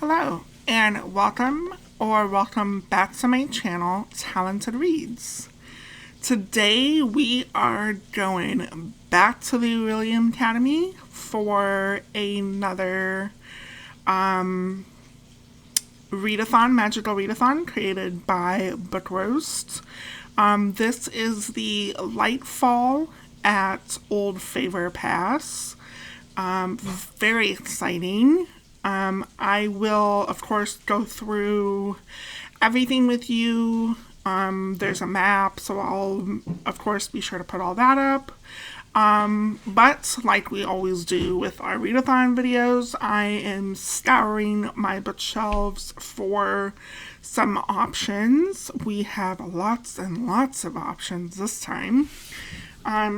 Hello, and welcome back to my channel, Talented Reads. Today we are going back to the William Academy for another Readathon, magical readathon created by Book Roast. This is the Lightfall at Old Favor Pass. Very exciting. I will, of course, go through everything with you. There's a map, so I'll, of course, be sure to put all that up. But like we always do with our readathon videos, I am scouring my bookshelves for some options. We have lots and lots of options this time.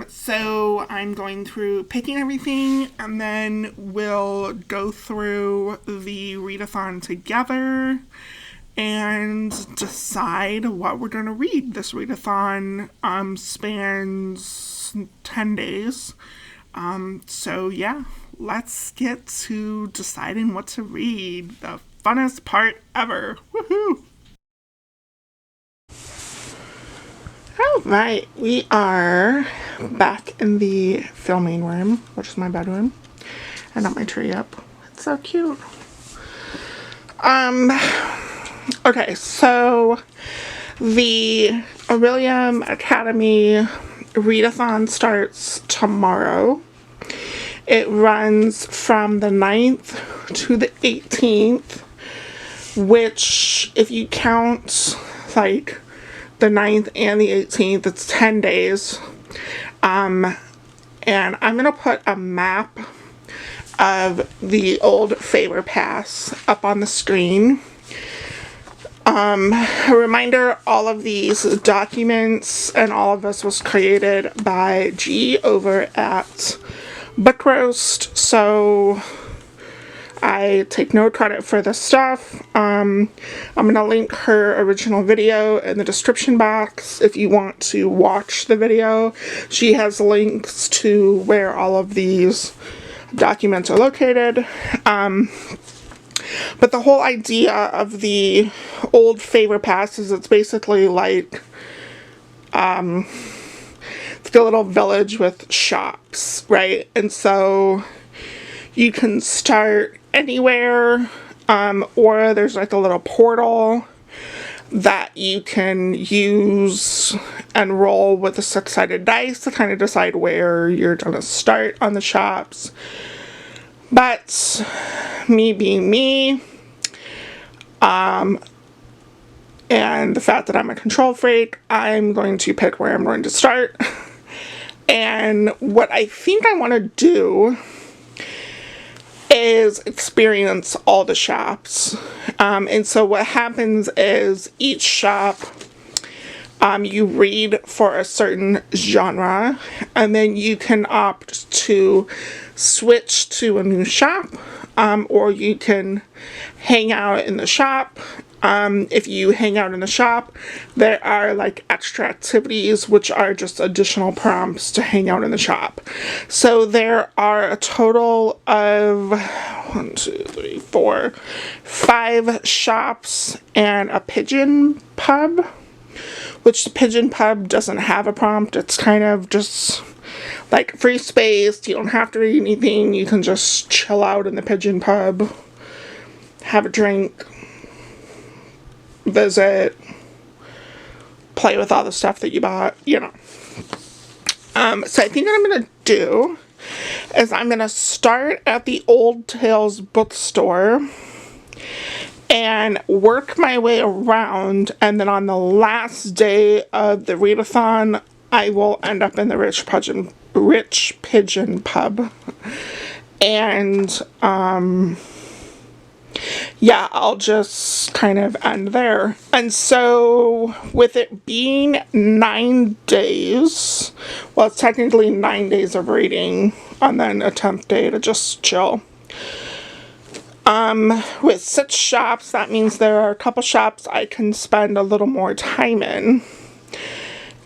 So I'm going through picking everything, and then we'll go through the readathon together and decide what we're going to read. This readathon spans 10 days. So yeah, let's get to deciding what to read. The funnest part ever. Woohoo! Alright, we are back in the filming room, which is my bedroom. I got my tree up. It's so cute. Okay, so the William Academy Readathon starts tomorrow. It runs from the 9th to the 18th, which, if you count, like, the 9th and the 18th, it's 10 days. And I'm going to put a map of the Old Favor Pass up on the screen. A reminder, all of these documents and all of this was created by G over at Book Roast, so I take no credit for this stuff. I'm going to link her original video in the description box if you want to watch the video. She has links to where all of these documents are located. But the whole idea of the Old Favor Pass is it's basically like it's a little village with shops, right? And so you can start anywhere, or there's like a little portal that you can use and roll with a 6-sided dice to kind of decide where you're gonna start on the shops. But me being me, and the fact that I'm a control freak, I'm going to pick where I'm going to start. And what I think I want to do is experience all the shops. And so what happens is each shop, you read for a certain genre, and then you can opt to switch to a new shop, or you can hang out in the shop. If you hang out in the shop, there are like extra activities, which are just additional prompts to hang out in the shop. So there are a total of 5 shops and a pigeon pub, which the pigeon pub doesn't have a prompt. It's kind of just like free space. You don't have to read anything. You can just chill out in the pigeon pub, have a drink, visit, play with all the stuff that you bought, you know. So I think what I'm going to do is I'm going to start at the Old Tales bookstore and work my way around, and then on the last day of the readathon, I will end up in the Rich Pigeon pub. And, yeah, I'll just kind of end there. And so, with it being 9 days, well, it's technically 9 days of reading, and then a 10th day to just chill. With 6 shops, that means there are a couple shops I can spend a little more time in.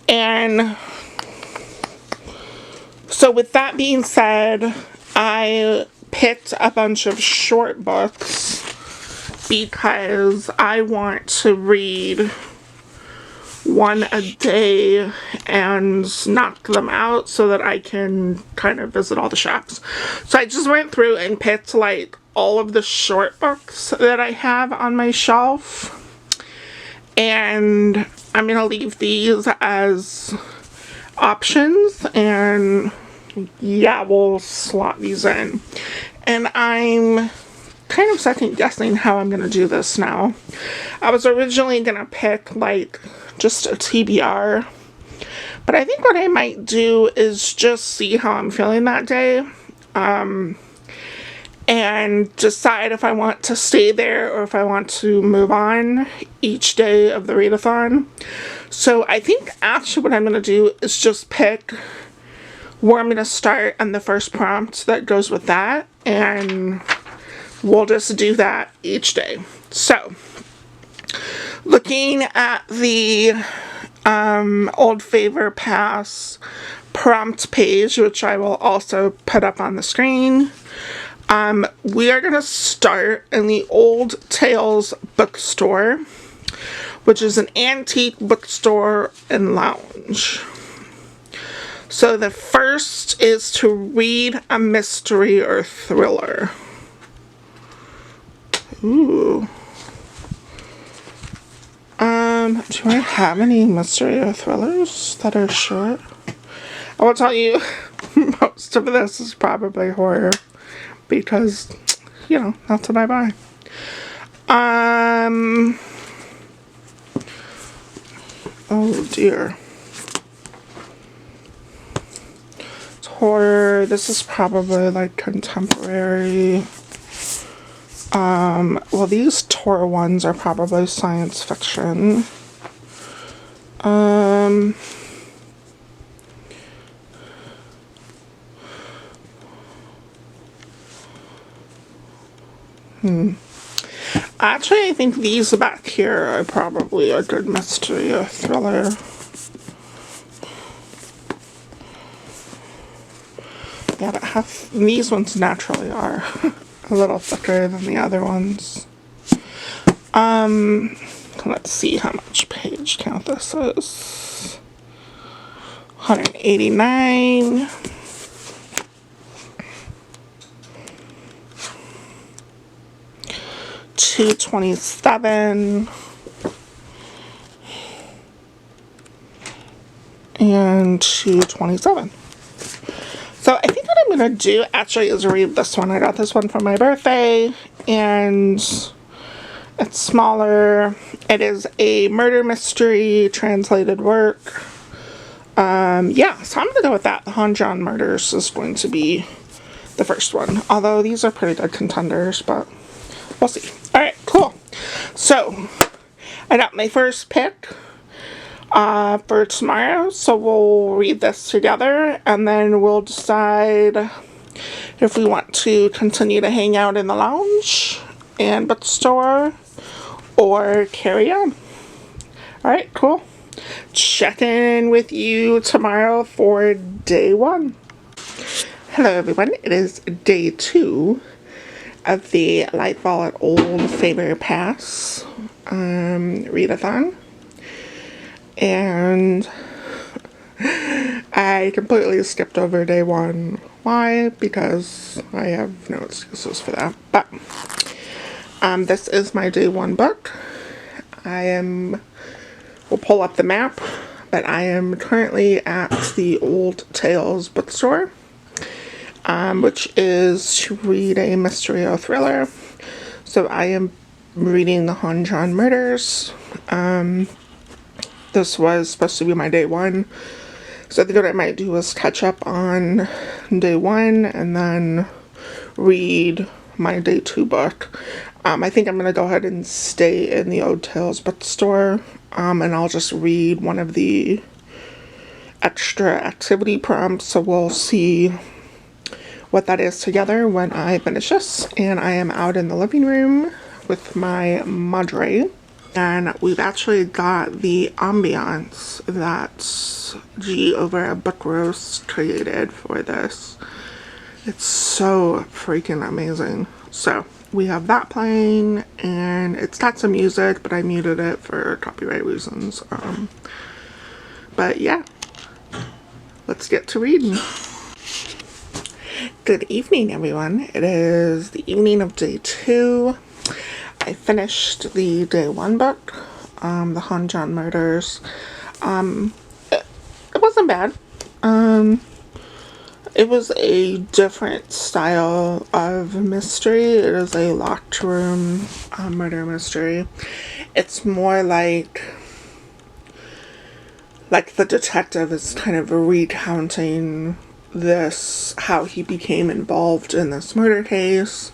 And so with that being said, I picked a bunch of short books because I want to read one a day and knock them out so that I can kind of visit all the shops. So I just went through and picked like all of the short books that I have on my shelf, and I'm gonna leave these as options, and yeah, we'll slot these in. And I'm kind of second guessing how I'm gonna do this now. I was originally gonna pick like just a TBR, but I think what I might do is just see how I'm feeling that day, and decide if I want to stay there or if I want to move on each day of the readathon. So I think actually what I'm going to do is just pick where I'm going to start and the first prompt that goes with that, and we'll just do that each day. So looking at the Old Favor Pass prompt page, which I will also put up on the screen, we are going to start in the Old Tales bookstore, which is an antique bookstore and lounge. So the first is to read a mystery or thriller. Ooh. Do I have any mystery or thrillers that are short? I will tell you, most of this is probably horror, because, you know, that's what I buy. Oh dear. It's horror. This is probably like contemporary. Well, these Tor ones are probably science fiction. Actually, I think these back here are probably a good mystery or thriller. Yeah, but these ones naturally are a little thicker than the other ones. Let's see how much page count this is. 189. 227. And 227. So I think what I'm going to do actually is read this one. I got this one for my birthday, and it's smaller. It is a murder mystery translated work. Yeah, so I'm going to go with that. The Hanjan Murders is going to be the first one. Although these are pretty good contenders, but we'll see. Alright, cool. So, I got my first pick for tomorrow, so we'll read this together, and then we'll decide if we want to continue to hang out in the lounge and bookstore or carry on. Alright, cool. Check in with you tomorrow for day 1. Hello everyone, it is day 2 of the Lightfall at Old Favor Pass readathon. And I completely skipped over day 1. Why? Because I have no excuses for that. But this is my day 1 book. We'll pull up the map, but I am currently at the Old Tales bookstore, which is to read a mystery or thriller. So I am reading the Hanjan Murders. This was supposed to be my day 1. So I think what I might do is catch up on day 1 and then read my day 2 book. I think I'm going to go ahead and stay in the Old Tales bookstore, and I'll just read one of the extra activity prompts, so we'll see what that is together when I finish this. And I am out in the living room with my madre, and we've actually got the ambiance that G over at Book Roast created for this. It's so freaking amazing. So we have that playing, and it's got some music, but I muted it for copyright reasons. But yeah, let's get to reading. Good evening, everyone. It is the evening of day 2. I finished the day 1 book, the Han John Murders. It wasn't bad. It was a different style of mystery. It is a locked room murder mystery. It's more like the detective is kind of recounting this, how he became involved in this murder case,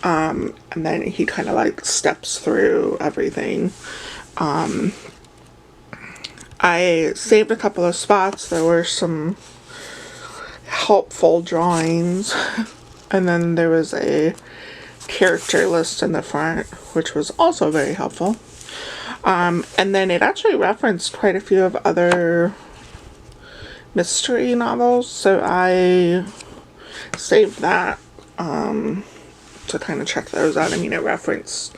and then he kind of like steps through everything. I saved a couple of spots. There were some helpful drawings, and then there was a character list in the front, which was also very helpful. And then it actually referenced quite a few of other mystery novels, so I saved that to kind of check those out. I mean, it referenced,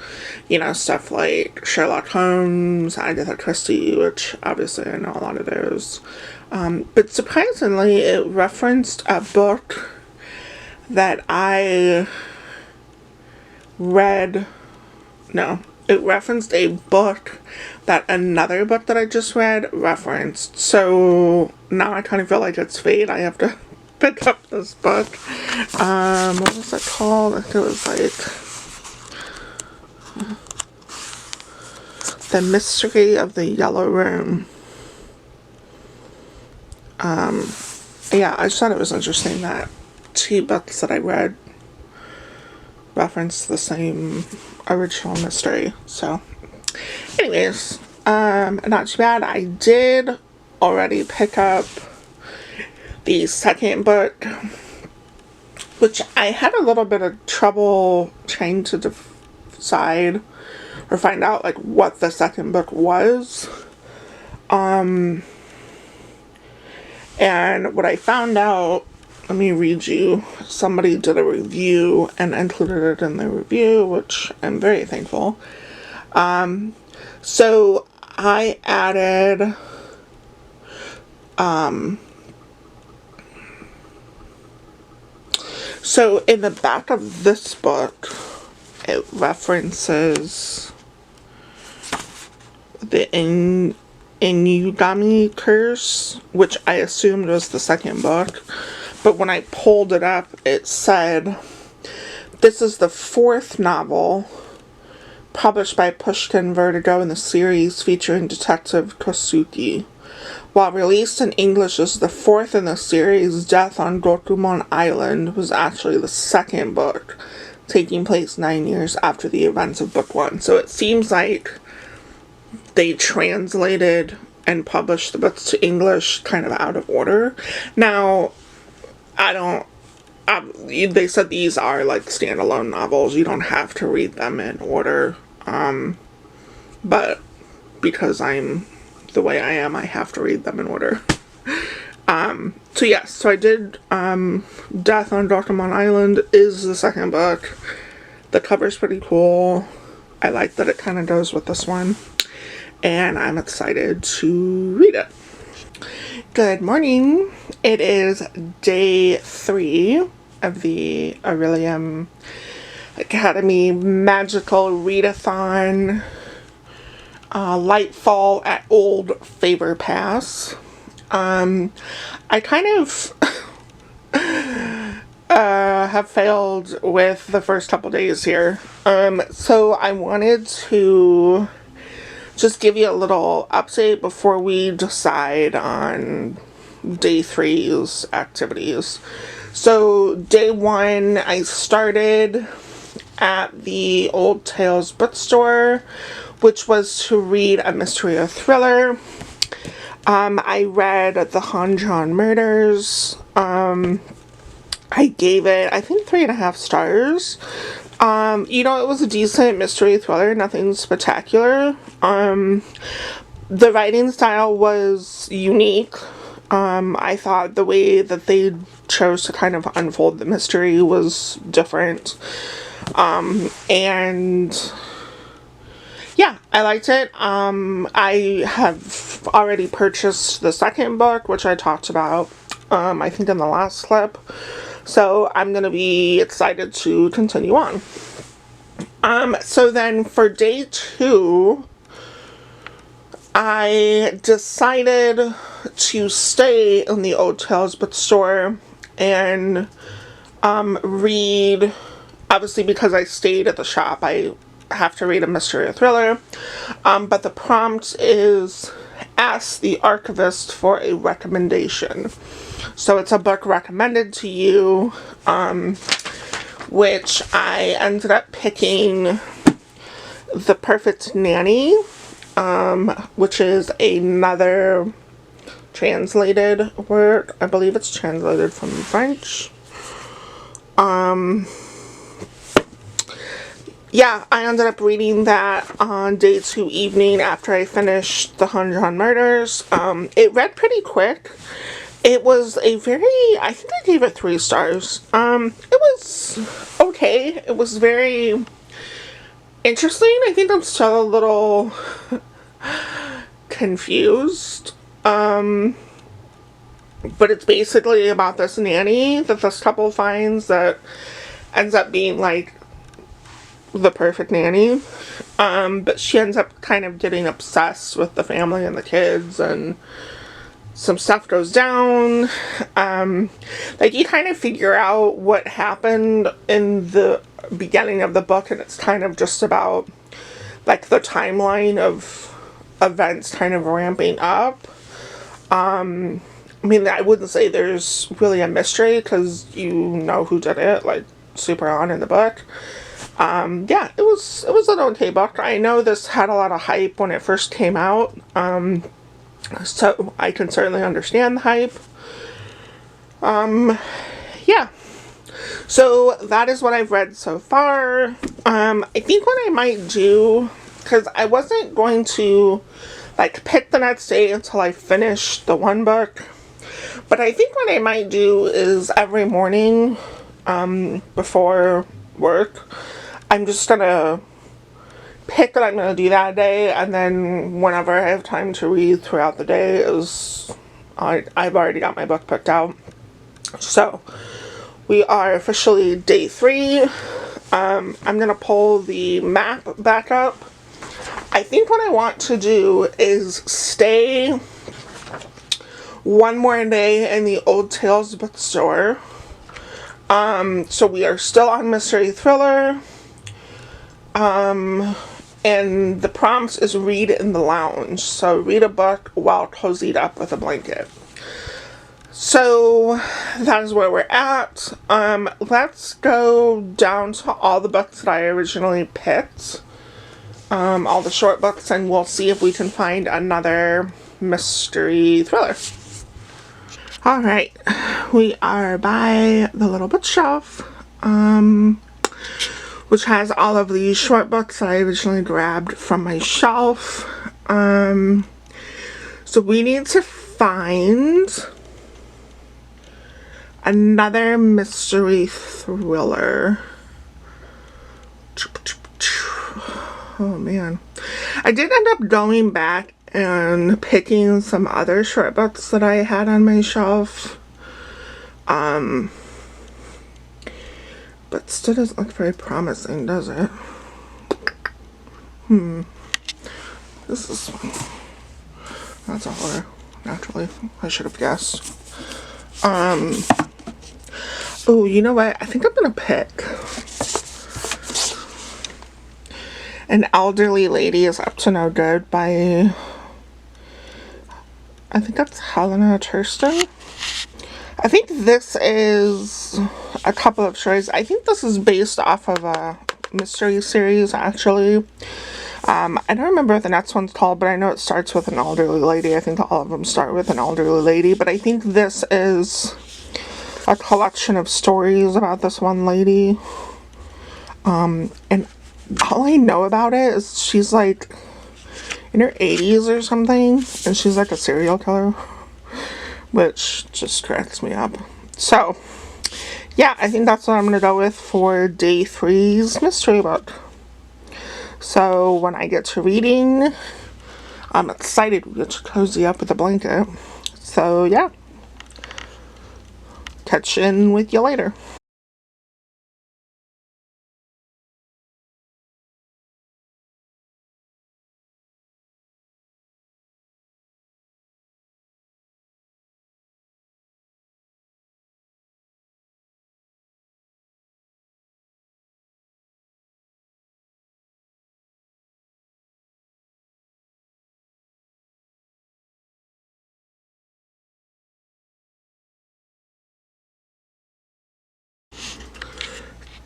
stuff like Sherlock Holmes, Agatha Christie, which obviously I know a lot of those. But surprisingly, it referenced a book that I read. No, it referenced a book that another book that I just read referenced. So now I kind of feel like it's fate. I have to pick up this book. What was it called? I think it was like The Mystery of the Yellow Room. Yeah, I just thought it was interesting that 2 books that I read referenced the same original mystery. So, anyways, not too bad. I did already pick up the second book, which I had a little bit of trouble trying to decide or find out like what the second book was. And what I found out, let me read you. Somebody did a review and included it in the review, which I'm very thankful. So I added, so in the back of this book, it references the Inugami Curse, which I assumed was the second book, but when I pulled it up, it said, this is the 4th novel published by Pushkin Vertigo in the series featuring Detective Kosuki. While released in English as the 4th in the series, Death on Gokumon Island was actually the 2nd book, taking place 9 years after the events of book 1. So it seems like they translated and published the books to English kind of out of order. Now, they said these are like standalone novels. You don't have to read them in order. But because I'm the way I am, I have to read them in order. So yes, so I did, Death on Gokumon Island is the 2nd book. The cover's pretty cool. I like that it kind of goes with this one. And I'm excited to read it. Good morning. It is day 3 of the Aurelium Academy Magical Readathon, Lightfall at Old Favor Pass. I kind of have failed with the first couple days here. So I wanted to just give you a little update before we decide on day 3's activities. So day 1, I started at the Old Tales bookstore, which was to read a mystery or thriller. I read the Han John Murders. I gave it, I think, 3.5 stars. It was a decent mystery thriller, nothing spectacular. The writing style was unique. I thought the way that they chose to kind of unfold the mystery was different. And yeah, I liked it. I have already purchased the second book, which I talked about, I think in the last clip. So I'm going to be excited to continue on. So then for day 2, I decided to stay in the Old Tales bookstore and read, obviously because I stayed at the shop, I have to read a mystery or thriller, but the prompt is ask the archivist for a recommendation. So it's a book recommended to you, which I ended up picking The Perfect Nanny, which is another translated work. I believe it's translated from French. Yeah, I ended up reading that on day 2 evening after I finished The Hundred Murders. It read pretty quick. It was I think I gave it 3 stars. It was okay. It was very interesting. I think I'm still a little confused. But it's basically about this nanny that this couple finds that ends up being like the perfect nanny. But she ends up kind of getting obsessed with the family and the kids, and some stuff goes down. Like you kind of figure out what happened in the beginning of the book, and it's kind of just about like the timeline of events kind of ramping up. I mean, I wouldn't say there's really a mystery because you know who did it, like super on in the book. Yeah, it was an okay book. I know this had a lot of hype when it first came out, so I can certainly understand the hype. Yeah. So that is what I've read so far. I think what I might do, because I wasn't going to like pick the next day until I finished the one book, but I think what I might do is every morning, before work, I'm just gonna pick what I'm gonna do that day, and then whenever I have time to read throughout the day I've already got my book picked out. So we are officially day 3. I'm gonna pull the map back up. I think what I want to do is stay one more day in the Old Tales bookstore. So we are still on mystery thriller. And the prompt is read in the lounge. So read a book while cozied up with a blanket. So that is where we're at. Let's go down to all the books that I originally picked. All the short books, and we'll see if we can find another mystery thriller. Alright, we are by the little bookshelf, which has all of these short books that I originally grabbed from my shelf. So we need to find another mystery thriller. Oh man. I did end up going back and picking some other short books that I had on my shelf. But still doesn't look very promising, does it? This is one. That's a horror. Naturally. I should have guessed. Oh, you know what? I think I'm gonna pick An Elderly Lady is Up to No Good by, I think that's Helena Thurston. I think this is a couple of stories. I think this is based off of a mystery series, actually. I don't remember what the next one's called, but I know it starts with an elderly lady. I think all of them start with an elderly lady, but I think this is a collection of stories about this one lady. And all I know about it is she's like in her 80s or something, and she's like a serial killer, which just cracks me up. So yeah, I think that's what I'm gonna go with for day 3's mystery book. So when I get to reading, I'm excited we get to cozy up with a blanket. So yeah, catch in with you later.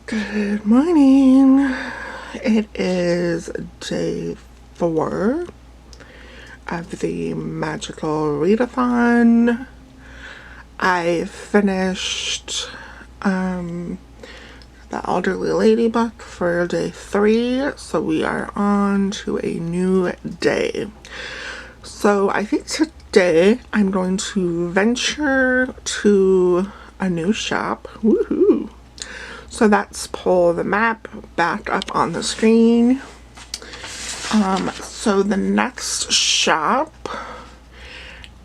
Good morning. It is day 4 of the magical readathon. I finished the elderly lady book for day 3, so we are on to a new day. So I think today I'm going to venture to a new shop. Woohoo! So let's pull the map back up on the screen. So the next shop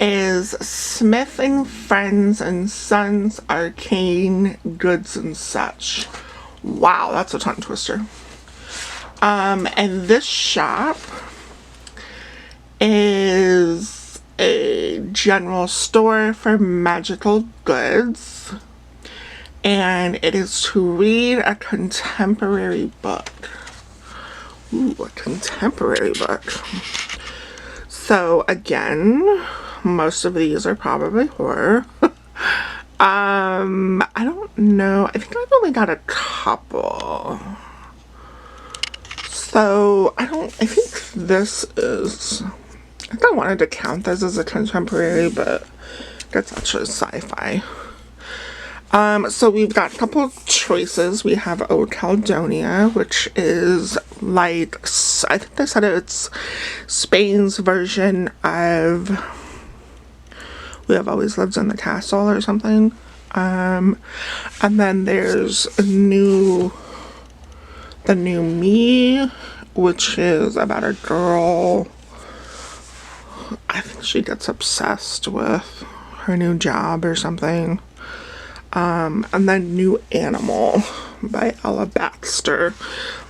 is Smith and Friends and Sons Arcane Goods and Such. Wow, that's a tongue twister. And this shop is a general store for magical goods, and it is to read a contemporary book. Ooh, a contemporary book. So again, most of these are probably horror. I don't know. I think I've only got a couple. So I think this is, I think I wanted to count this as a contemporary, but that's actually sci-fi. So we've got a couple of choices. We have Old Caledonia, which is like, I think they said it's Spain's version of We Have Always Lived in the Castle or something. And then there's the new Me, which is about a girl. I think she gets obsessed with her new job or something. And then New Animal by Ella Baxter,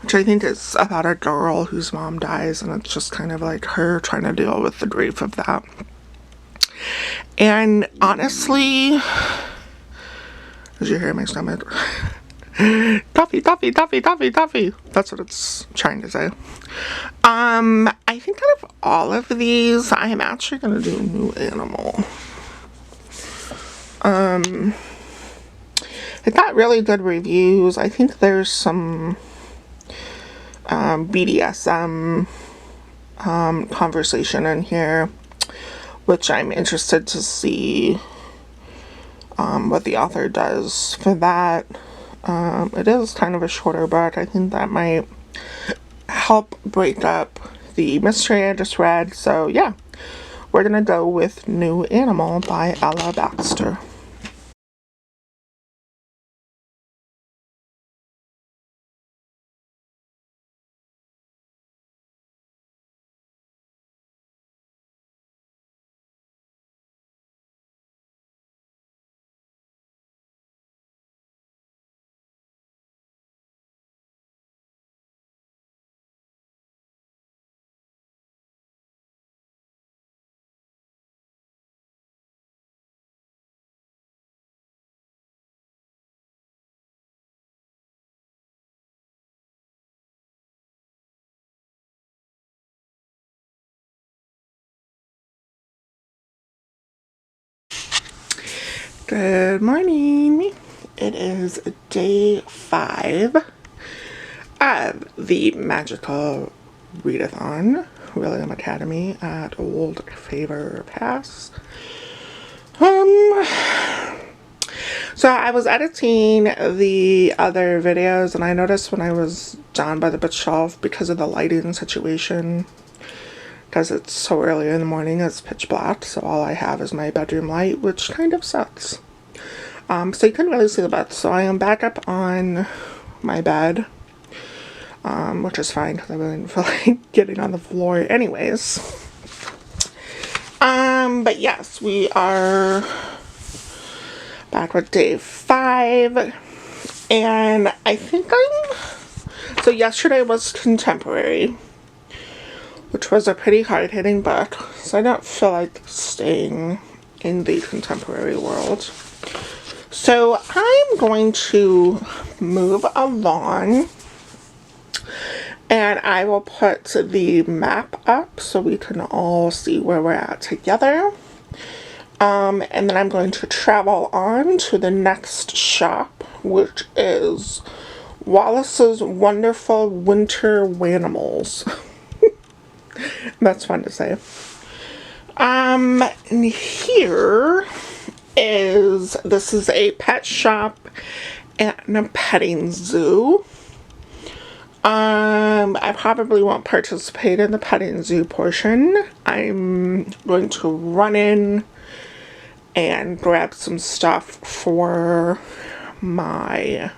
which I think is about a girl whose mom dies, and it's just kind of like her trying to deal with the grief of that. And honestly, did you hear my stomach? Toffee, toffee, toffee, toffee, toffee. That's what it's trying to say. I think out of all of these, I am actually gonna do New Animal. It got really good reviews. I think there's some BDSM conversation in here, which I'm interested to see what the author does for that. It is kind of a shorter book. I think that might help break up the mystery I just read. So yeah, we're gonna go with New Animal by Ella Baxter. Good morning. It is day 5 of the magical readathon, William Academy at Old Favor Pass. So I was editing the other videos, and I noticed when I was down by the bookshelf, because of the lighting situation, because it's so early in the morning, it's pitch black, so all I have is my bedroom light, which kind of sucks. So you couldn't really see the bed. So I am back up on my bed, which is fine because I really didn't feel like getting on the floor anyways. But yes, we are back with day 5, and I think so yesterday was contemporary, which was a pretty hard-hitting book, so I don't feel like staying in the contemporary world. So I'm going to move along, and I will put the map up so we can all see where we're at together. And then I'm going to travel on to the next shop, which is Wallace's Wonderful Winter Wanimals. That's fun to say. And here this is a pet shop and a petting zoo. I probably won't participate in the petting zoo portion. I'm going to run in and grab some stuff for my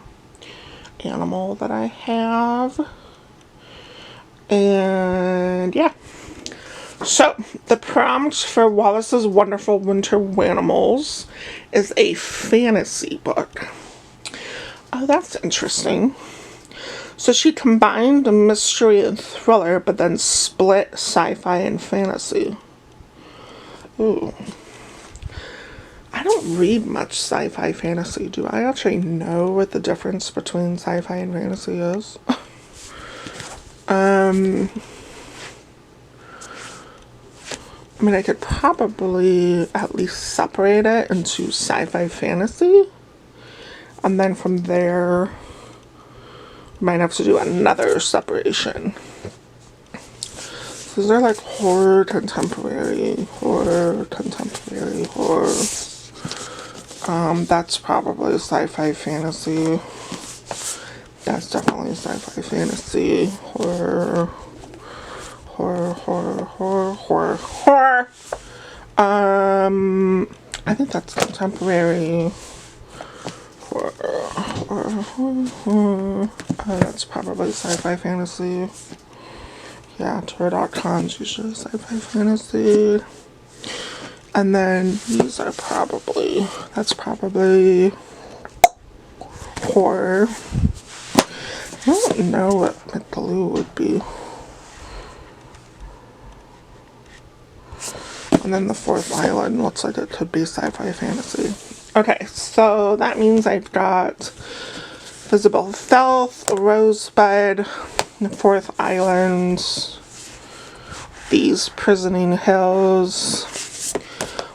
animal that I have. And yeah. So, the prompt for Wallace's Wonderful Winter Wanimals is a fantasy book. Oh, that's interesting. So she combined mystery and thriller, but then split sci-fi and fantasy. Ooh. I don't read much sci-fi fantasy. Do I actually know what the difference between sci-fi and fantasy is? I mean, I could probably at least separate it into sci-fi fantasy. And then from there, might have to do another separation. So is there like horror, contemporary, horror? That's probably sci-fi fantasy. That's definitely sci-fi fantasy. Horror. I think that's contemporary. That's probably sci-fi fantasy. Yeah, Readathon's usually sci-fi fantasy. And then these are that's probably horror. I don't know what blue would be. And then the fourth island looks like it could be sci-fi fantasy. Okay, so that means I've got Visible Filth, Rosebud, the fourth island, these Prisoning Hills,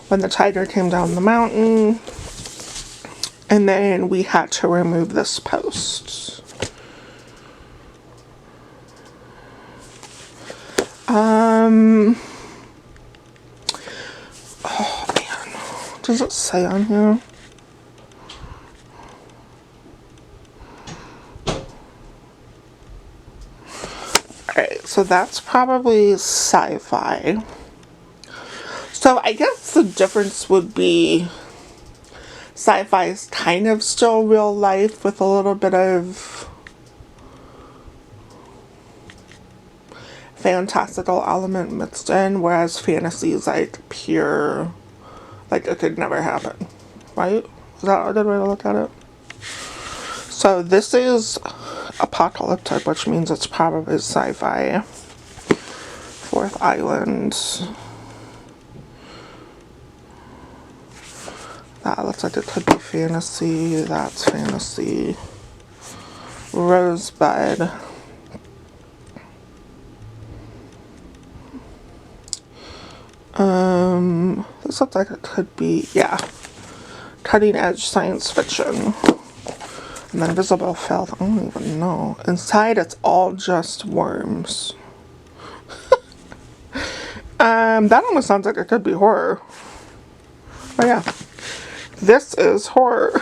When the Tiger Came Down the Mountain, and then we had to remove this post. Oh man, does it say on here? Alright, so that's probably sci-fi. So I guess the difference would be sci-fi is kind of still real life with a little bit of fantastical element mixed in, whereas fantasy is like pure, like it could never happen, right? Is that a good way to look at it? So this is apocalyptic, which means it's probably sci-fi. Fourth island. That looks like it could be fantasy. That's fantasy. Rosebud. This looks like it could be, yeah, cutting edge science fiction. And then Visible Filth, I don't even know. Inside it's all just worms. That almost sounds like it could be horror. Oh yeah. This is horror.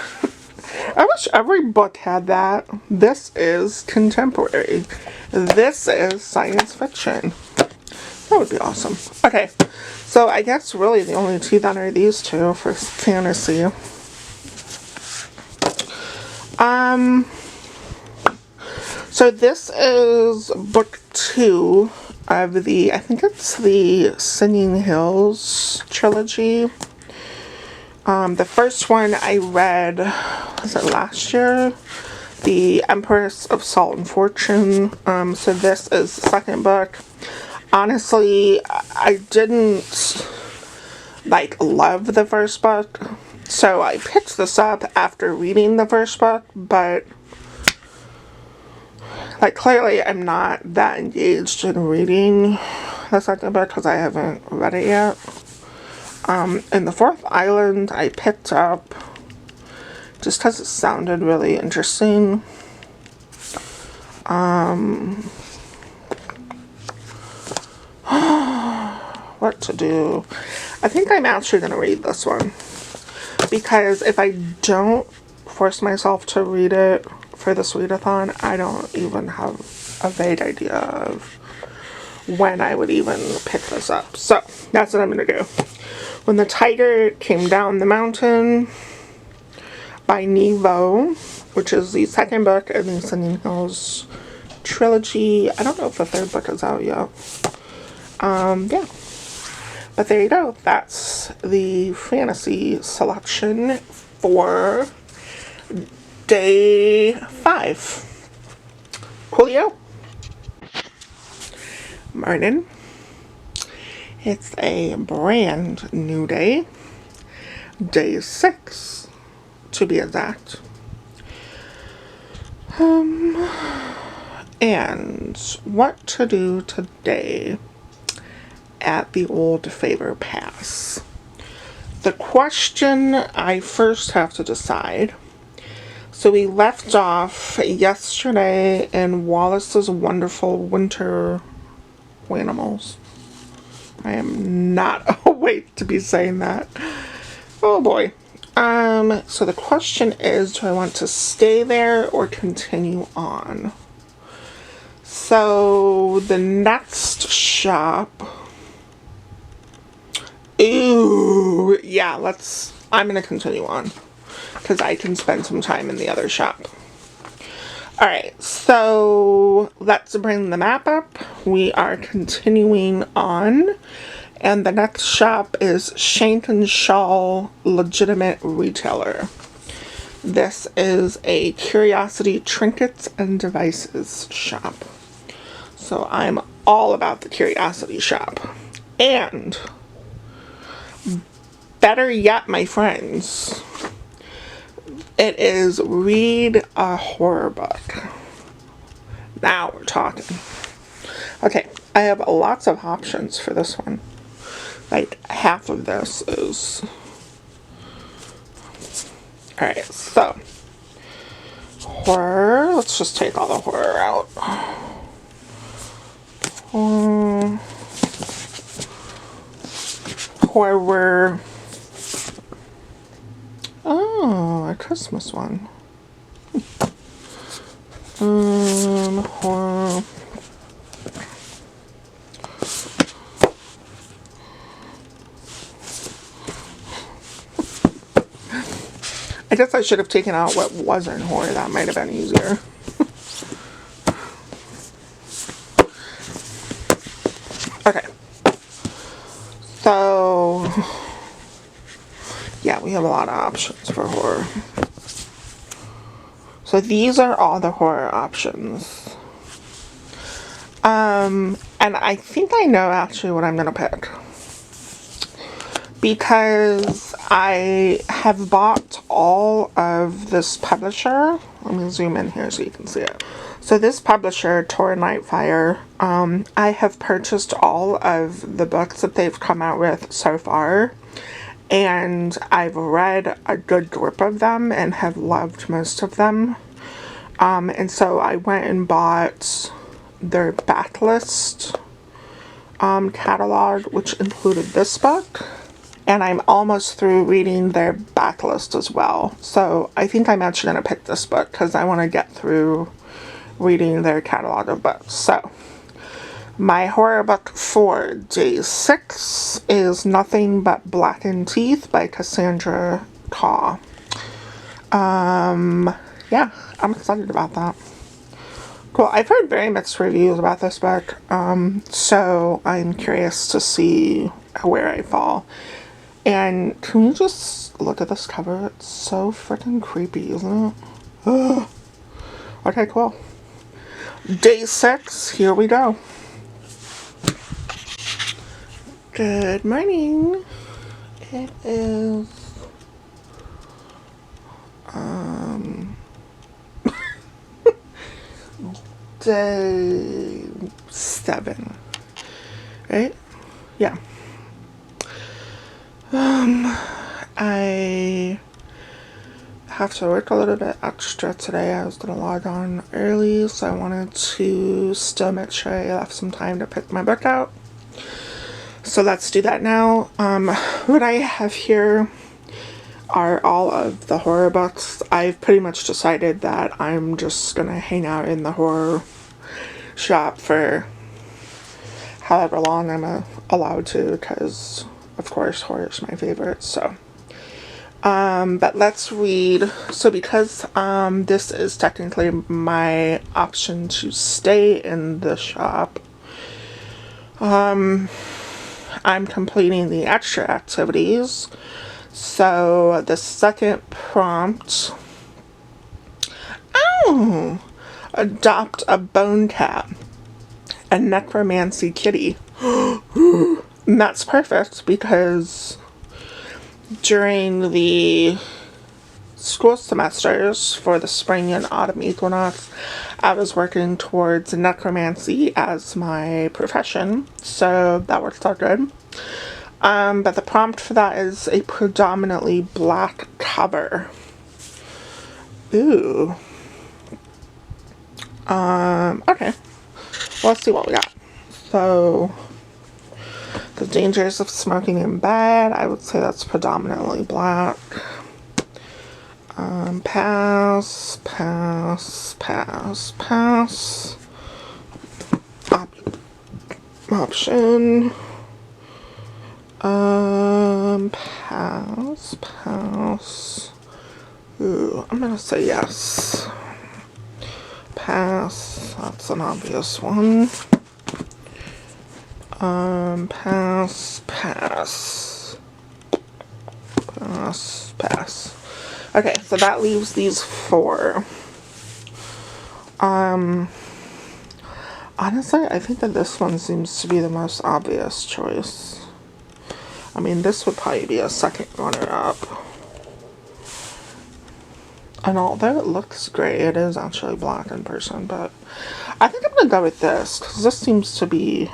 I wish every book had that. This is contemporary. This is science fiction. That would be awesome. Okay, so I guess really the only two that are these two for fantasy. So this is book 2 of the, I think it's the Singing Hills trilogy. The first one I read, was it last year? The Empress of Salt and Fortune. So this is the second book. Honestly, I didn't, like, love the first book. So I picked this up after reading the first book, but, like, clearly I'm not that engaged in reading the second book because I haven't read it yet. And the Fourth Island I picked up just because it sounded really interesting. What to do? I think I'm actually going to read this one. Because if I don't force myself to read it for this readathon, I don't even have a vague idea of when I would even pick this up. So, that's what I'm going to do. When the Tiger Came Down the Mountain by Nevo, which is the second book in the Singing Hills trilogy. I don't know if the third book is out yet. Yeah. But there you go. That's the fantasy selection for day 5. Coolio. Morning. It's a brand new day. Day 6, to be exact. And what to do today at the Old Favor Pass. The question I first have to decide. So we left off yesterday in Wallace's Wonderful Winter Animals. I am not awake to be saying that. Oh boy. So the question is, do I want to stay there or continue on? So the next shop. Ooh, yeah, I'm gonna continue on because I can spend some time in the other shop. Alright, so let's bring the map up. We are continuing on, and the next shop is Shank and Shaw Legitimate Retailer. This is a Curiosity Trinkets and Devices shop. So I'm all about the Curiosity shop. And better yet, my friends, it is read a horror book. Now we're talking. Okay, I have lots of options for this one. Like, half of this is... Alright, so... horror. Let's just take all the horror out. Horror... Oh, a Christmas one. Horror. I guess I should have taken out what wasn't horror. That might have been easier. Okay. So... yeah, we have a lot of options for horror. So these are all the horror options. And I think I know actually what I'm gonna pick. Because I have bought all of this publisher. Let me zoom in here so you can see it. So this publisher, Tor Nightfire, I have purchased all of the books that they've come out with so far. And I've read a good grip of them and have loved most of them. And so I went and bought their backlist catalog, which included this book. And I'm almost through reading their backlist as well. So I think I'm actually going to pick this book because I want to get through reading their catalog of books. So my horror book for day 6 is Nothing But Blackened Teeth by Cassandra Caw. yeah, I'm excited about that. Cool. I've heard very mixed reviews about this book, so I'm curious to see where I fall. And can you just look at this cover? It's so freaking creepy, isn't it? Ugh. Okay, cool. Day 6, here we go. Good morning. It is day 7, right? Yeah. I have to work a little bit extra today. I was gonna log on early, so I wanted to still make sure I left some time to pick my book out. So let's do that now. What I have here are all of the horror books. I've pretty much decided that I'm just gonna hang out in the horror shop for however long I'm allowed to, because of course horror is my favorite. So but let's read. So because this is technically my option to stay in the shop, I'm completing the extra activities. So the second prompt, adopt a bone cat, a necromancy kitty. And that's perfect because during the school semesters for the spring and autumn equinox, I was working towards necromancy as my profession, so that works out good. But the prompt for that is a predominantly black cover. Ooh. Okay. Well, let's see what we got. So, the dangers of smoking in bed, I would say that's predominantly black. Pass, pass, pass, pass. Option. Pass, pass. Ooh, I'm gonna say yes. Pass, that's an obvious one. Pass, pass. Pass, pass. Okay, so that leaves these 4. Honestly, I think that this one seems to be the most obvious choice. I mean, this would probably be a second runner-up. And although it looks gray, it is actually black in person, but I think I'm gonna go with this, because this seems to be,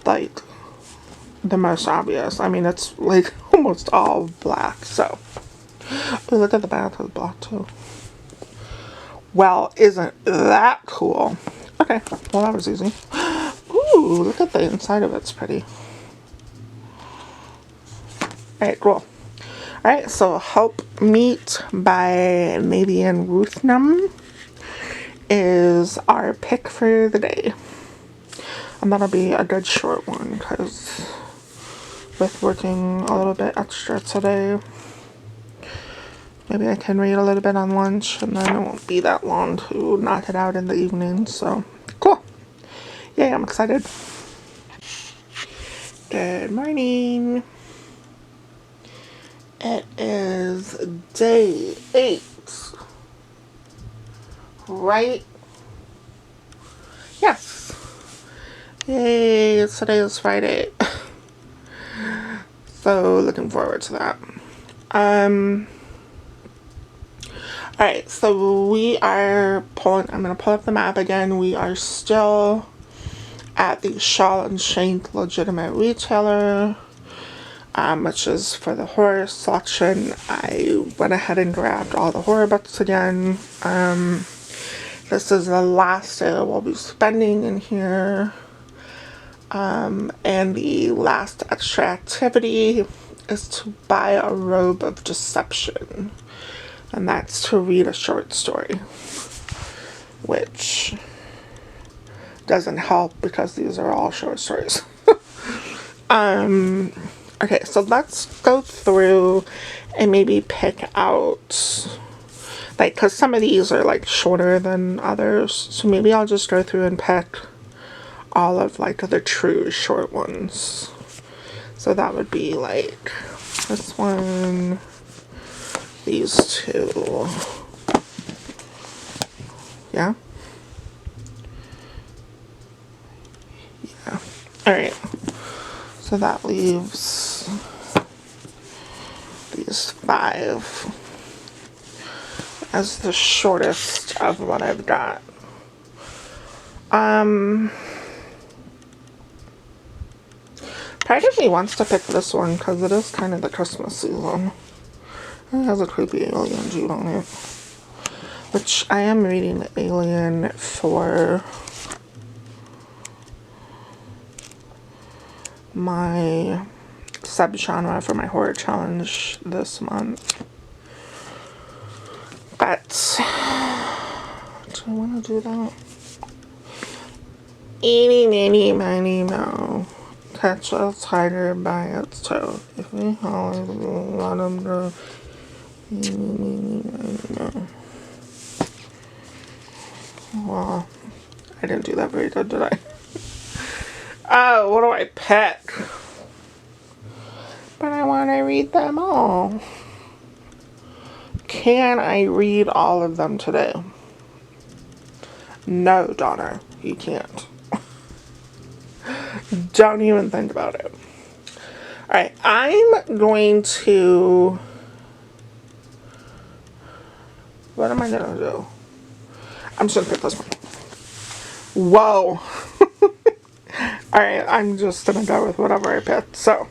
like, the most obvious. I mean, it's, like, almost all black, so. Oh, look at the back, it's black, too. Well, isn't that cool? Okay, well, that was easy. Ooh, look at the inside of it, it's pretty. Alright, cool. Alright, so Help Meet by Navian Ruthnam is our pick for the day. And that'll be a good short one, because with working a little bit extra today, maybe I can read a little bit on lunch, and then it won't be that long to knock it out in the evening, so cool. Yay, I'm excited. Good morning. It is day 8, right? Yes. Yay, today is Friday. So looking forward to that. Alright, so we are I'm going to pull up the map again. We are still at the Shaw and Shank Legitimate Retailer, which is for the horror section. I went ahead and grabbed all the horror books again. This is the last day we'll be spending in here. And the last extra activity is to buy a robe of deception. And that's to read a short story, which doesn't help because these are all short stories. Okay, so let's go through and maybe pick out Like, because some of these are like shorter than others, so maybe I'll just go through and pick all of like the true short ones. So that would be like this one, these two, yeah. Alright, so that leaves these 5 as the shortest of what I've got. Part of me wants to pick this one because it is kind of the Christmas season. It has a creepy alien dude on it, which I am reading Alien for my subgenre for my horror challenge this month. But do I want to do that? Eeny, meeny, miny, mo. Catch a tiger by its toe. If we holler, let him go. Eeny, meeny, miny, mo. Well, I didn't do that very good, did I? Oh, what do I pick? But I want to read them all. Can I read all of them today? No, Donna, you can't. Don't even think about it. Alright, I'm going to... What am I going to do? I'm just going to pick this one. Whoa. Alright, I'm just going to go with whatever I picked. So,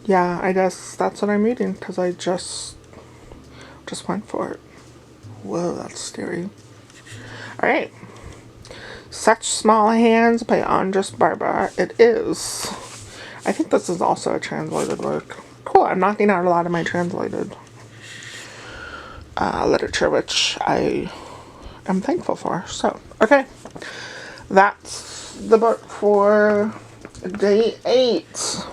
yeah, I guess that's what I'm reading because I just went for it. Whoa, that's scary. Alright. Such Small Hands by Andres Barba. It is. I think this is also a translated work. Cool, I'm knocking out a lot of my translated literature, which I am thankful for. So, okay. That's the book for day 8.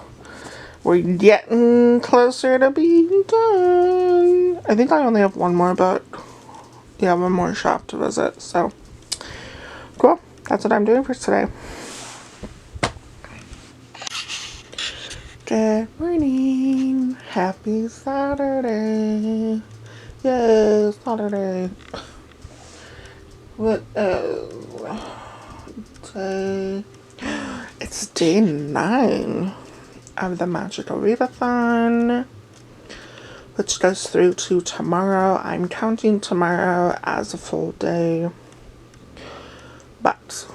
We're getting closer to being done. I think I only have one more book. Yeah, one more shop to visit, so cool. That's what I'm doing for today. Good morning. Happy Saturday. Yay, Saturday. What is day? It's day 9 of the Magical Readathon, which goes through to tomorrow. I'm counting tomorrow as a full day. But,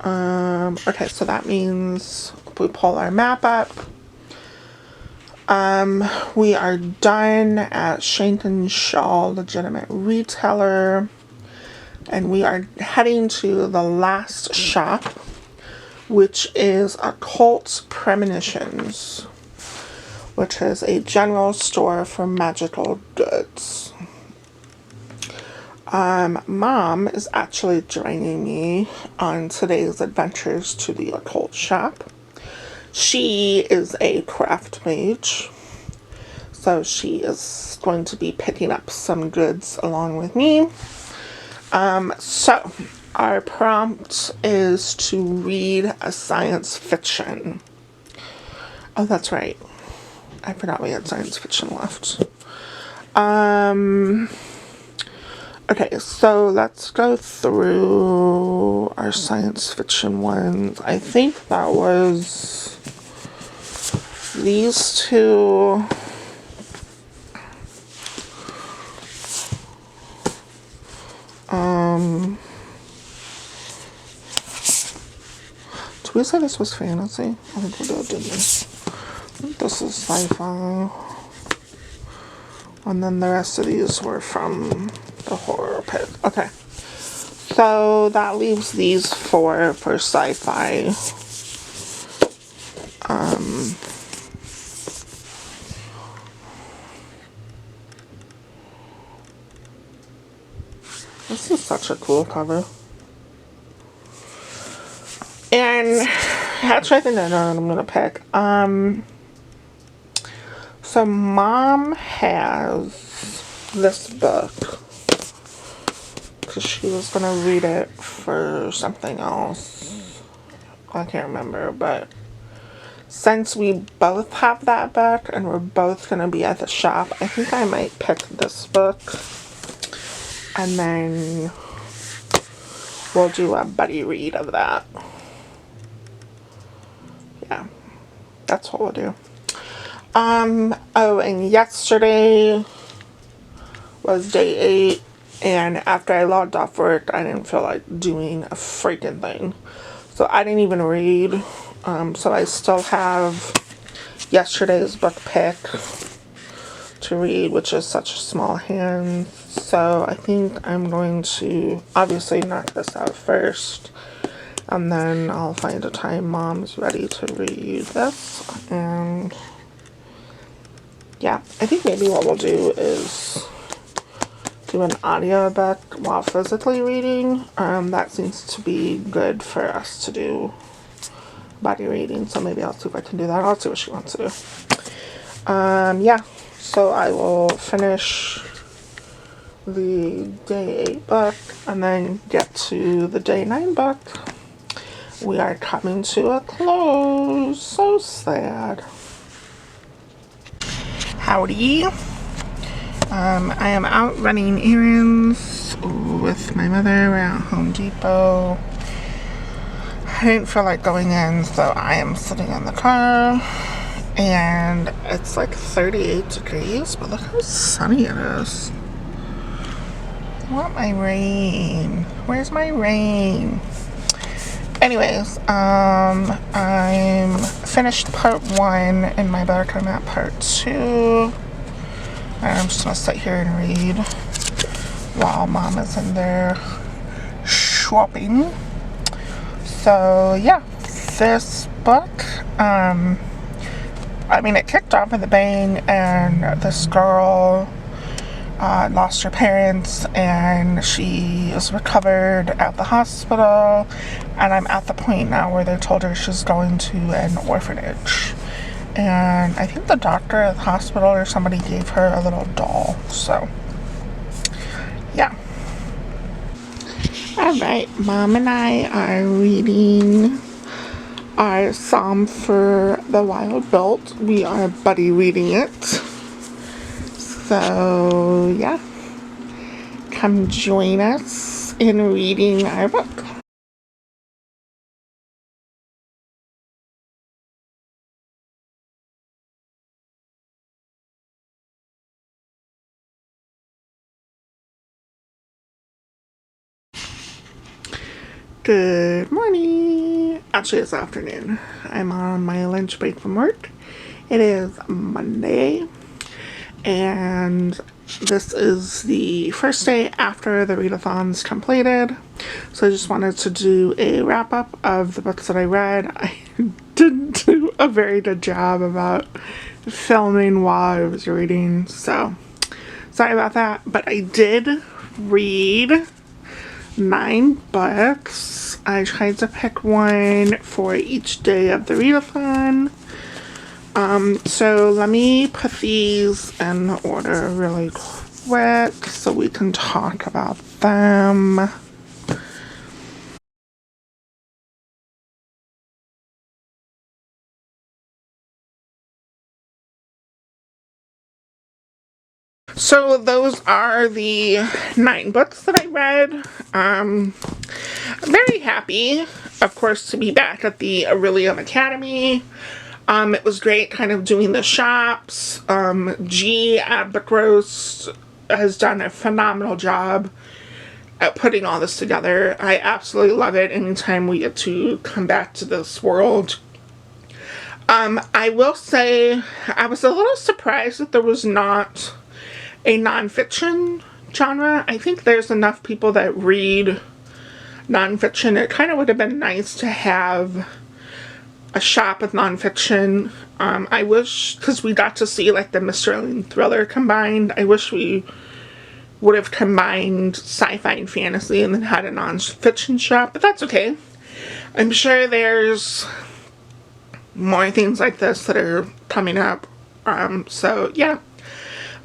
okay, so that means if we pull our map up, we are done at Shank and Shaw Legitimate Retailer, and we are heading to the last shop, which is Occult Premonitions, which is a general store for magical goods. Mom is actually joining me on today's adventures to the occult shop. She is a craft mage, so she is going to be picking up some goods along with me. So our prompt is to read a science fiction. Oh, that's right. I forgot we had science fiction left. Okay, so let's go through our science fiction ones. I think that was these two. Did we say this was fantasy? I think we did, didn't we? This is sci-fi. And then the rest of these were from the horror pit. Okay. So that leaves these 4 for sci-fi. This is such a cool cover. And actually I think I know what I'm gonna pick. So Mom has this book because she was gonna read it for something else. I can't remember, but since we both have that book and we're both gonna be at the shop, I think I might pick this book and then we'll do a buddy read of that. Yeah, that's what we'll do. Oh, and yesterday was day 8, and after I logged off work, I didn't feel like doing a freaking thing. So I didn't even read. So I still have yesterday's book pick to read, which is Such a Small Hand. So I think I'm going to obviously knock this out first, and then I'll find a time Mom's ready to read this. And yeah, I think maybe what we'll do is do an audio book while physically reading. That seems to be good for us to do body reading, so maybe I'll see if I can do that. I'll see what she wants to do. Yeah, so I will finish the day 8 book and then get to the day 9 book. We are coming to a close. So sad. Howdy. I am out running errands with my mother. We're at Home Depot. I didn't feel like going in, so I am sitting in the car. And it's like 38 degrees, but look how sunny it is. I want my rain. Where's my rain? Anyways, I'm finished part 1 in my book. I'm at part 2. And I'm just gonna sit here and read while Mom is in there shopping. So yeah, this book, I mean, it kicked off with a bang, and this girl lost her parents, and she is recovered at the hospital, and I'm at the point now where they told her she's going to an orphanage. And I think the doctor at the hospital or somebody gave her a little doll. So, yeah. Alright, Mom and I are reading our Psalm for the Wild Built. We are buddy reading it. So, yeah. Come join us in reading our book. Good morning. Actually, it's afternoon. I'm on my lunch break from work. It is Monday, and this is the first day after the readathon's completed. So I just wanted to do a wrap up of the books that I read. I didn't do a very good job about filming while I was reading, so sorry about that. But I did read 9 books. I tried to pick one for each day of the readathon. So let me put these in order really quick so we can talk about them. So those are the 9 books that I read. I'm very happy, of course, to be back at the Aurelium Academy. It was great kind of doing the shops. G at Book Roast has done a phenomenal job at putting all this together. I absolutely love it anytime we get to come back to this world. I will say I was a little surprised that there was not a nonfiction genre. I think there's enough people that read nonfiction. It kind of would have been nice to have a shop with nonfiction. I wish, because we got to see like the mystery and thriller combined, I wish we would have combined sci-fi and fantasy and then had a nonfiction shop, but that's okay. I'm sure there's more things like this that are coming up. So yeah.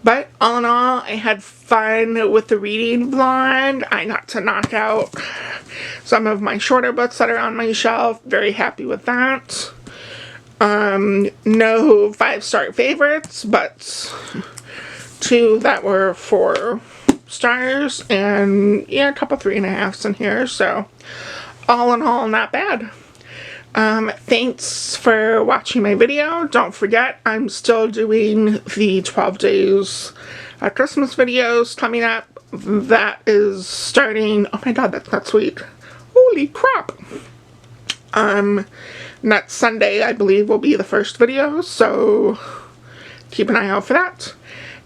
But all in all, I had fun with the reading vlog. I got to knock out some of my shorter books that are on my shelf. Very happy with that. No 5-star favorites, but 2 that were 4 stars, and yeah, a couple 3.5s in here, so all in all, not bad. Thanks for watching my video. Don't forget, I'm still doing the 12 days Christmas videos coming up. That is starting, oh my god, that's not sweet. Holy crap. Next Sunday, I believe, will be the first video, so keep an eye out for that.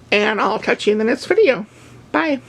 And I'll catch you in the next video. Bye.